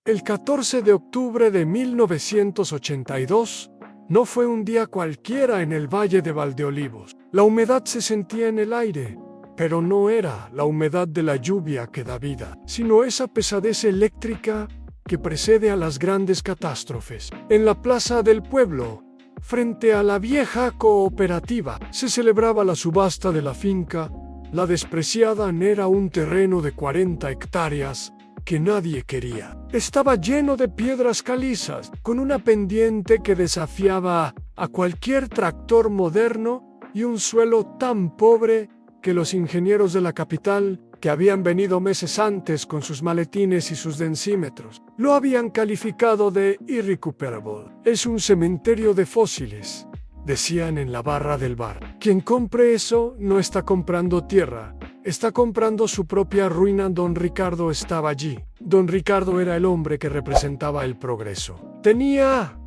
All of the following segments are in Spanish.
El 14 de octubre de 1982 no fue un día cualquiera en el Valle de Valdeolivos. La humedad se sentía en el aire, pero no era la humedad de la lluvia que da vida, sino esa pesadez eléctrica que precede a las grandes catástrofes. En la plaza del pueblo, frente a la vieja cooperativa, se celebraba la subasta de la finca. La despreciada era un terreno de 40 hectáreas que nadie quería. Estaba lleno de piedras calizas, con una pendiente que desafiaba a cualquier tractor moderno y un suelo tan pobre que los ingenieros de la capital, que habían venido meses antes con sus maletines y sus densímetros, lo habían calificado de irrecuperable. Es un cementerio de fósiles, decían en la barra del bar. Quien compre eso no está comprando tierra, está comprando su propia ruina. Don Ricardo estaba allí. Don Ricardo era el hombre que representaba el progreso. Tenía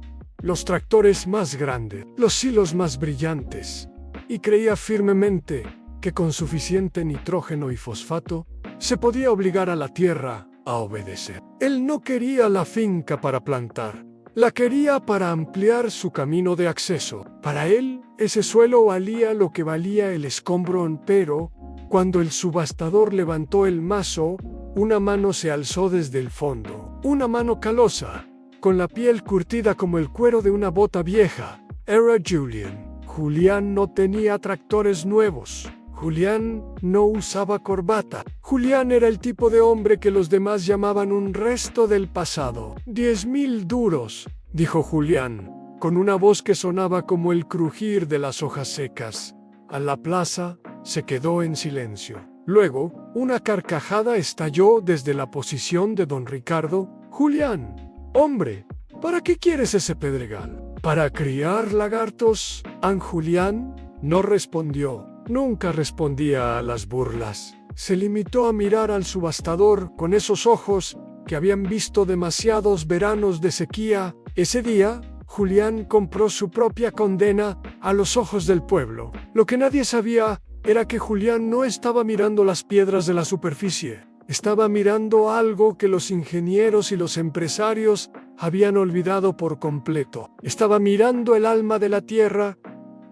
los tractores más grandes, los hilos más brillantes, y creía firmemente que con suficiente nitrógeno y fosfato se podía obligar a la tierra a obedecer. Él no quería la finca para plantar, la quería para ampliar su camino de acceso. Para él, ese suelo valía lo que valía el escombro, pero cuando el subastador levantó el mazo, una mano se alzó desde el fondo, una mano calosa, con la piel curtida como el cuero de una bota vieja. Era Julián. Julián no tenía tractores nuevos. Julián no usaba corbata. Julián era el tipo de hombre que los demás llamaban un resto del pasado. 10,000 duros, dijo Julián, con una voz que sonaba como el crujir de las hojas secas. A la plaza se quedó en silencio. Luego, una carcajada estalló desde la posición de don Ricardo. Julián, hombre, ¿para qué quieres ese pedregal? ¿Para criar lagartos? Julián no respondió. Nunca respondía a las burlas. Se limitó a mirar al subastador con esos ojos que habían visto demasiados veranos de sequía. Ese día, Julián compró su propia condena a los ojos del pueblo. Lo que nadie sabía era que Julián no estaba mirando las piedras de la superficie. Estaba mirando algo que los ingenieros y los empresarios habían olvidado por completo. Estaba mirando el alma de la tierra.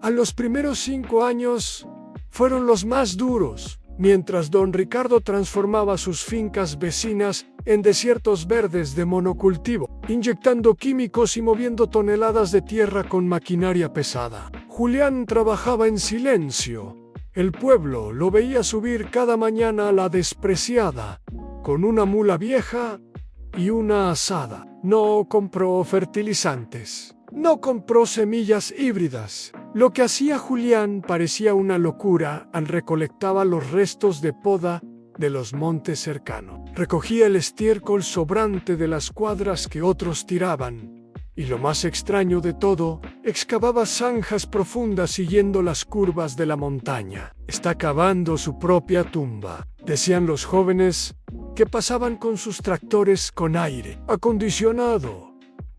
A los primeros 5 años fueron los más duros, mientras don Ricardo transformaba sus fincas vecinas en desiertos verdes de monocultivo, inyectando químicos y moviendo toneladas de tierra con maquinaria pesada. Julián trabajaba en silencio. El pueblo lo veía subir cada mañana a la despreciada, con una mula vieja y una asada. No compró fertilizantes. No compró semillas híbridas. Lo que hacía Julián parecía una locura. Recolectaba los restos de poda de los montes cercanos. Recogía el estiércol sobrante de las cuadras que otros tiraban. Y lo más extraño de todo, excavaba zanjas profundas siguiendo las curvas de la montaña. Está cavando su propia tumba, decían los jóvenes que pasaban con sus tractores con aire acondicionado.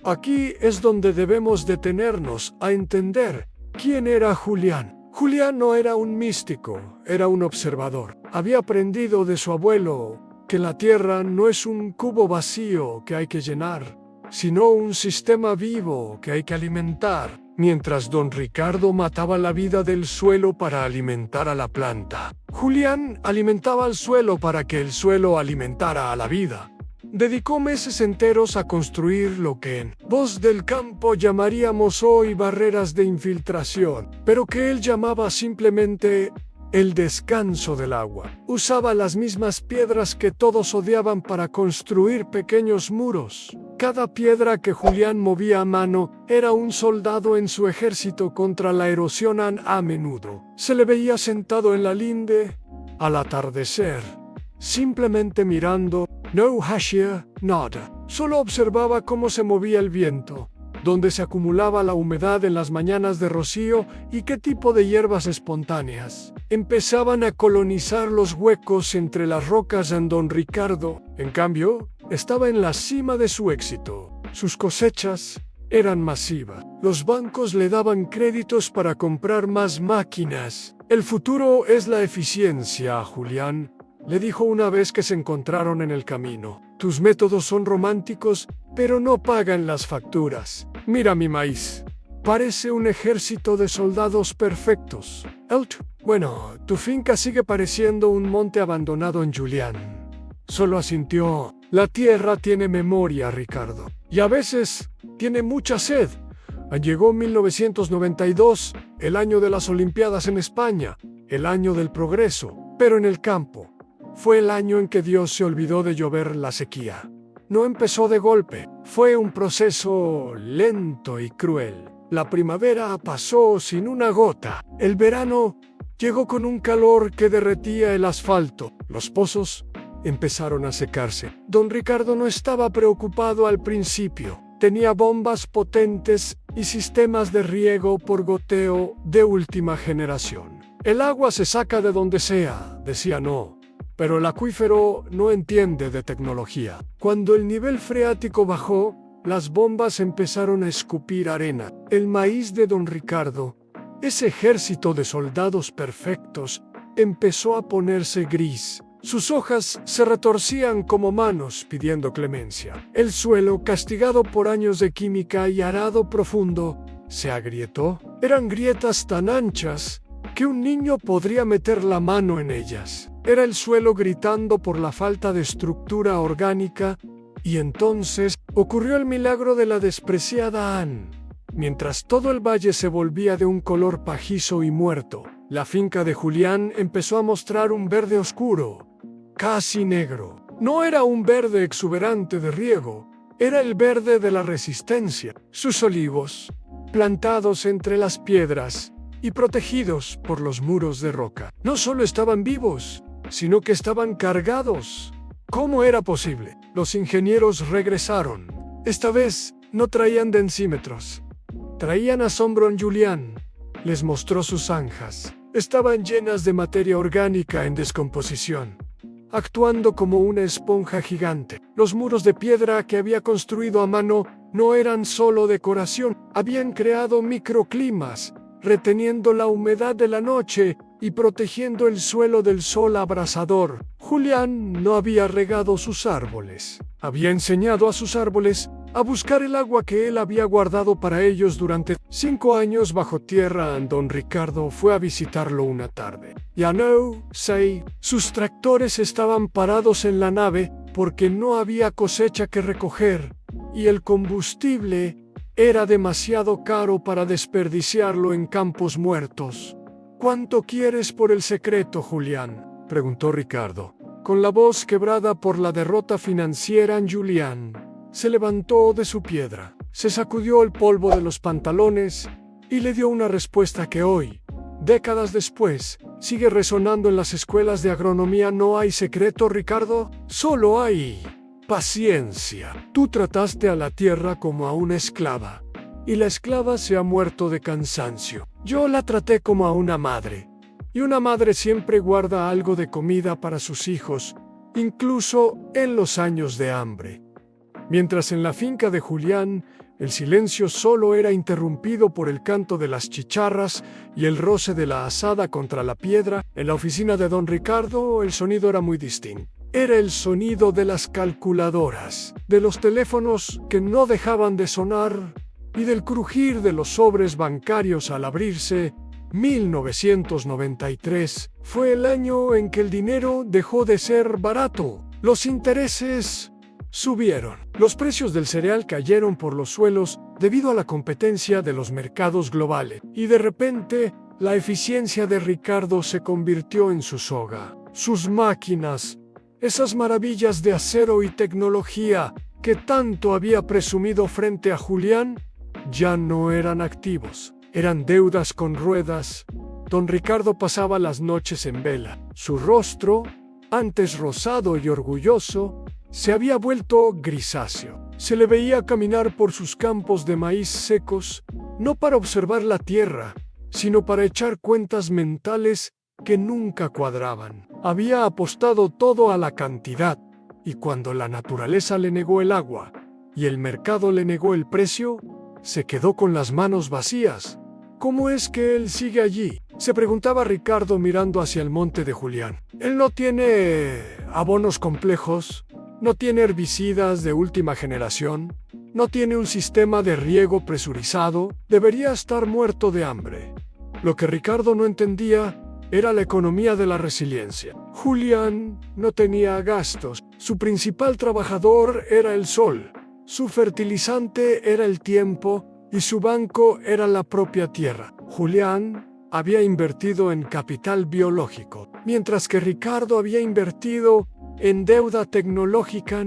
Aquí es donde debemos detenernos a entender quién era Julián. Julián no era un místico, era un observador. Había aprendido de su abuelo que la tierra no es un cubo vacío que hay que llenar, sino un sistema vivo que hay que alimentar. Mientras don Ricardo mataba la vida del suelo para alimentar a la planta, Julián alimentaba al suelo para que el suelo alimentara a la vida. Dedicó meses enteros a construir lo que en voz del campo llamaríamos hoy barreras de infiltración, pero que él llamaba simplemente el descanso del agua. Usaba las mismas piedras que todos odiaban para construir pequeños muros. Cada piedra que Julián movía a mano era un soldado en su ejército contra la erosión. A menudo se le veía sentado en la linde al atardecer, simplemente mirando. No hacía nada, solo observaba cómo se movía el viento, dónde se acumulaba la humedad en las mañanas de rocío y qué tipo de hierbas espontáneas empezaban a colonizar los huecos entre las rocas. Don Ricardo, en cambio, estaba en la cima de su éxito. Sus cosechas eran masivas. Los bancos le daban créditos para comprar más máquinas. El futuro es la eficiencia, Julián, le dijo una vez que se encontraron en el camino. Tus métodos son románticos, pero no pagan las facturas. Mira mi maíz. Parece un ejército de soldados perfectos. Bueno, tu finca sigue pareciendo un monte abandonado en Julián. Solo asintió. La tierra tiene memoria, Ricardo. Y a veces tiene mucha sed. Llegó 1992, el año de las Olimpiadas en España, el año del progreso, pero en el campo. Fue el año en que Dios se olvidó de llover la sequía. No empezó de golpe, fue un proceso lento y cruel. La primavera pasó sin una gota. El verano llegó con un calor que derretía el asfalto. Los pozos empezaron a secarse. Don Ricardo no estaba preocupado al principio. Tenía bombas potentes y sistemas de riego por goteo de última generación. El agua se saca de donde sea, decía no, pero el acuífero no entiende de tecnología. Cuando el nivel freático bajó, las bombas empezaron a escupir arena. El maíz de don Ricardo, ese ejército de soldados perfectos, empezó a ponerse gris. Sus hojas se retorcían como manos pidiendo clemencia. El suelo, castigado por años de química y arado profundo, se agrietó. Eran grietas tan anchas que un niño podría meter la mano en ellas. Era el suelo gritando por la falta de estructura orgánica, y entonces ocurrió el milagro de la despreciada Anne. Mientras todo el valle se volvía de un color pajizo y muerto, la finca de Julián empezó a mostrar un verde oscuro, casi negro. No era un verde exuberante de riego, era el verde de la resistencia. Sus olivos, plantados entre las piedras y protegidos por los muros de roca, no solo estaban vivos, sino que estaban cargados. ¿Cómo era posible? Los ingenieros regresaron. Esta vez no traían densímetros. Traían asombro en Julián. Les mostró sus zanjas. Estaban llenas de materia orgánica en descomposición, actuando como una esponja gigante. Los muros de piedra que había construido a mano no eran solo decoración, habían creado microclimas, reteniendo la humedad de la noche y protegiendo el suelo del sol abrasador. Julián no había regado sus árboles. Había enseñado a sus árboles a buscar el agua que él había guardado para ellos durante 5 años bajo tierra. Don Ricardo fue a visitarlo una tarde. Ya no sé, sus tractores estaban parados en la nave porque no había cosecha que recoger y el combustible era demasiado caro para desperdiciarlo en campos muertos. ¿Cuánto quieres por el secreto, Julián?, preguntó Ricardo. Con la voz quebrada por la derrota financiera, Julián se levantó de su piedra, se sacudió el polvo de los pantalones y le dio una respuesta que hoy, décadas después, sigue resonando en las escuelas de agronomía. No hay secreto, Ricardo, solo hay paciencia. Tú trataste a la tierra como a una esclava, y la esclava se ha muerto de cansancio. Yo la traté como a una madre, y una madre siempre guarda algo de comida para sus hijos, incluso en los años de hambre. Mientras en la finca de Julián, el silencio solo era interrumpido por el canto de las chicharras y el roce de la azada contra la piedra, en la oficina de don Ricardo el sonido era muy distinto. Era el sonido de las calculadoras, de los teléfonos que no dejaban de sonar y del crujir de los sobres bancarios al abrirse. 1993 fue el año en que el dinero dejó de ser barato. Los intereses subieron. Los precios del cereal cayeron por los suelos debido a la competencia de los mercados globales. Y de repente, la eficiencia de Ricardo se convirtió en su soga. Sus máquinas, esas maravillas de acero y tecnología que tanto había presumido frente a Julián, ya no eran activos. Eran deudas con ruedas. Don Ricardo pasaba las noches en vela. Su rostro, antes rosado y orgulloso, se había vuelto grisáceo. Se le veía caminar por sus campos de maíz secos, no para observar la tierra, sino para echar cuentas mentales que nunca cuadraban. Había apostado todo a la cantidad, y cuando la naturaleza le negó el agua y el mercado le negó el precio, se quedó con las manos vacías. ¿Cómo es que él sigue allí? Se preguntaba Ricardo mirando hacia el monte de Julián. Él no tiene abonos complejos, no tiene herbicidas de última generación, no tiene un sistema de riego presurizado, debería estar muerto de hambre. Lo que Ricardo no entendía era la economía de la resiliencia. Julián no tenía gastos, su principal trabajador era el sol, su fertilizante era el tiempo y su banco era la propia tierra. Julián había invertido en capital biológico, mientras que Ricardo había invertido en deuda tecnológica.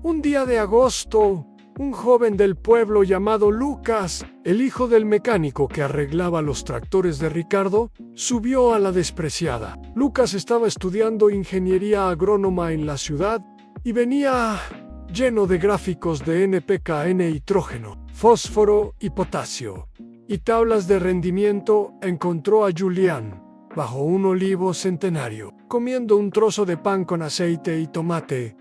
Un día de agosto, un joven del pueblo llamado Lucas, el hijo del mecánico que arreglaba los tractores de Ricardo, subió a la despreciada. Lucas estaba estudiando ingeniería agrónoma en la ciudad y venía lleno de gráficos de NPK, nitrógeno, fósforo y potasio, y tablas de rendimiento. Encontró a Julián bajo un olivo centenario, comiendo un trozo de pan con aceite y tomate.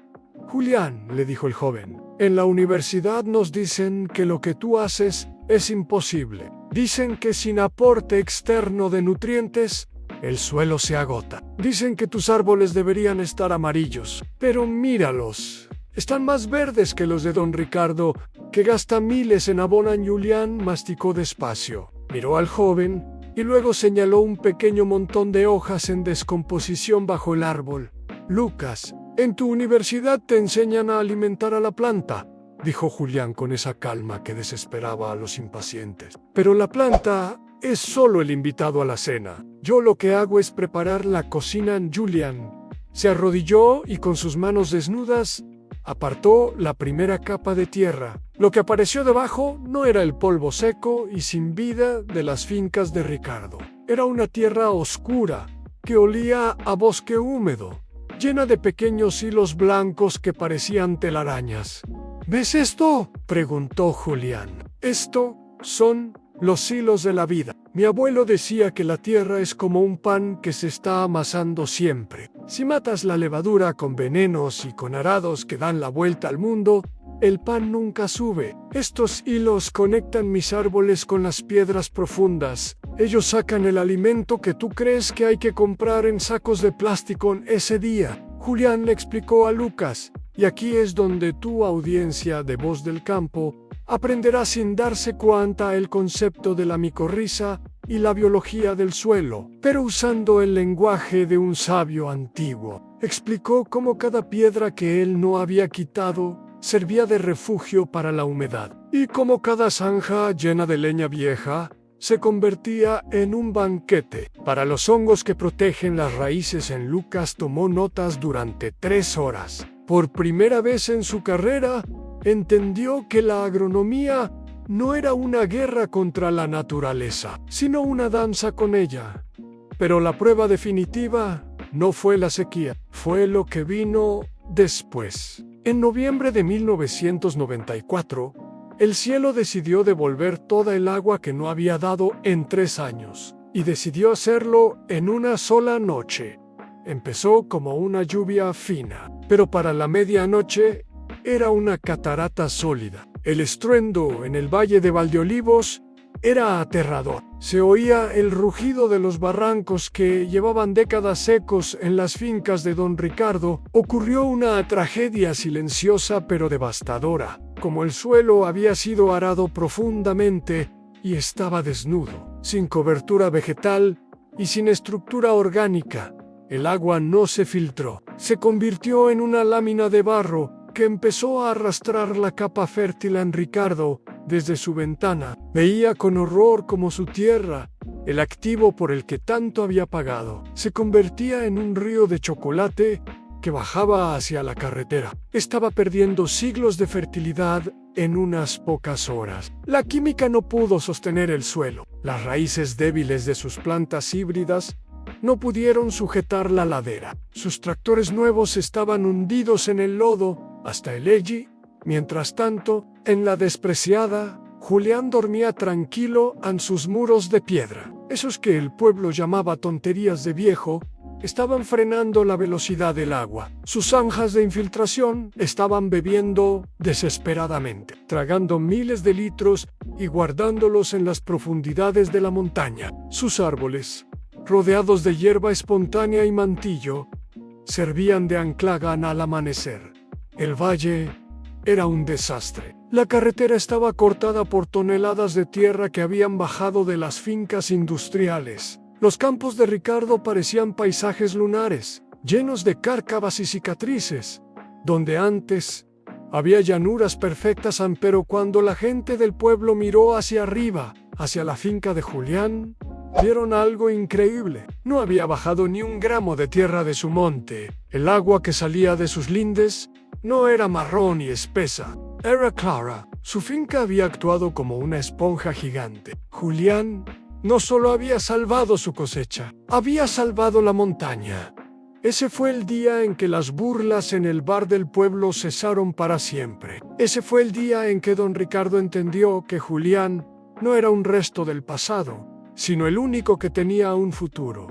Julián, le dijo el joven, en la universidad nos dicen que lo que tú haces es imposible. Dicen que sin aporte externo de nutrientes, el suelo se agota. Dicen que tus árboles deberían estar amarillos, pero míralos. Están más verdes que los de don Ricardo, que gasta miles en abonan. Julián masticó despacio, miró al joven y luego señaló un pequeño montón de hojas en descomposición bajo el árbol. Lucas, en tu universidad te enseñan a alimentar a la planta, dijo Julián con esa calma que desesperaba a los impacientes. Pero la planta es solo el invitado a la cena. Yo lo que hago es preparar la cocina. Julián se arrodilló y con sus manos desnudas apartó la primera capa de tierra. Lo que apareció debajo no era el polvo seco y sin vida de las fincas de Ricardo. Era una tierra oscura que olía a bosque húmedo, llena de pequeños hilos blancos que parecían telarañas. ¿Ves esto?, preguntó Julián. Esto son los hilos de la vida. Mi abuelo decía que la tierra es como un pan que se está amasando siempre. Si matas la levadura con venenos y con arados que dan la vuelta al mundo, el pan nunca sube. Estos hilos conectan mis árboles con las piedras profundas. Ellos sacan el alimento que tú crees que hay que comprar en sacos de plástico ese día. Julián le explicó a Lucas, y aquí es donde tu audiencia de Voz del Campo aprenderá sin darse cuenta el concepto de la micorriza y la biología del suelo, pero usando el lenguaje de un sabio antiguo. Explicó cómo cada piedra que él no había quitado servía de refugio para la humedad, y cómo cada zanja llena de leña vieja se convertía en un banquete para los hongos que protegen las raíces. Lucas tomó notas durante 3 horas. Por primera vez en su carrera, entendió que la agronomía no era una guerra contra la naturaleza, sino una danza con ella. Pero la prueba definitiva no fue la sequía, fue lo que vino después. En noviembre de 1994, el cielo decidió devolver toda el agua que no había dado en 3 años, y decidió hacerlo en una sola noche. Empezó como una lluvia fina, pero para la medianoche era una catarata sólida. El estruendo en el valle de Valdeolivos era aterrador. Se oía el rugido de los barrancos que llevaban décadas secos en las fincas de don Ricardo. Ocurrió una tragedia silenciosa pero devastadora. Como el suelo había sido arado profundamente y estaba desnudo, sin cobertura vegetal y sin estructura orgánica, el agua no se filtró. Se convirtió en una lámina de barro que empezó a arrastrar la capa fértil. En Ricardo, desde su ventana, veía con horror cómo su tierra, el activo por el que tanto había pagado, se convertía en un río de chocolate que bajaba hacia la carretera. Estaba perdiendo siglos de fertilidad en unas pocas horas. La química no pudo sostener el suelo. Las raíces débiles de sus plantas híbridas no pudieron sujetar la ladera. Sus tractores nuevos estaban hundidos en el lodo hasta el eji. Mientras tanto, en la despreciada, Julián dormía tranquilo en sus muros de piedra. Esos que el pueblo llamaba tonterías de viejo, estaban frenando la velocidad del agua. Sus zanjas de infiltración estaban bebiendo desesperadamente, tragando miles de litros y guardándolos en las profundidades de la montaña. Sus árboles rodeados de hierba espontánea y mantillo, servían de anclaga al amanecer. El valle era un desastre. La carretera estaba cortada por toneladas de tierra que habían bajado de las fincas industriales. Los campos de Ricardo parecían paisajes lunares, llenos de cárcavas y cicatrices, donde antes había llanuras perfectas, pero cuando la gente del pueblo miró hacia arriba, hacia la finca de Julián, vieron algo increíble. No había bajado ni un gramo de tierra de su monte. El agua que salía de sus lindes no era marrón y espesa, era clara. Su finca había actuado como una esponja gigante. Julián no solo había salvado su cosecha, había salvado la montaña. Ese fue el día en que las burlas en el bar del pueblo cesaron para siempre. Ese fue el día en que don Ricardo entendió que Julián no era un resto del pasado, sino el único que tenía un futuro.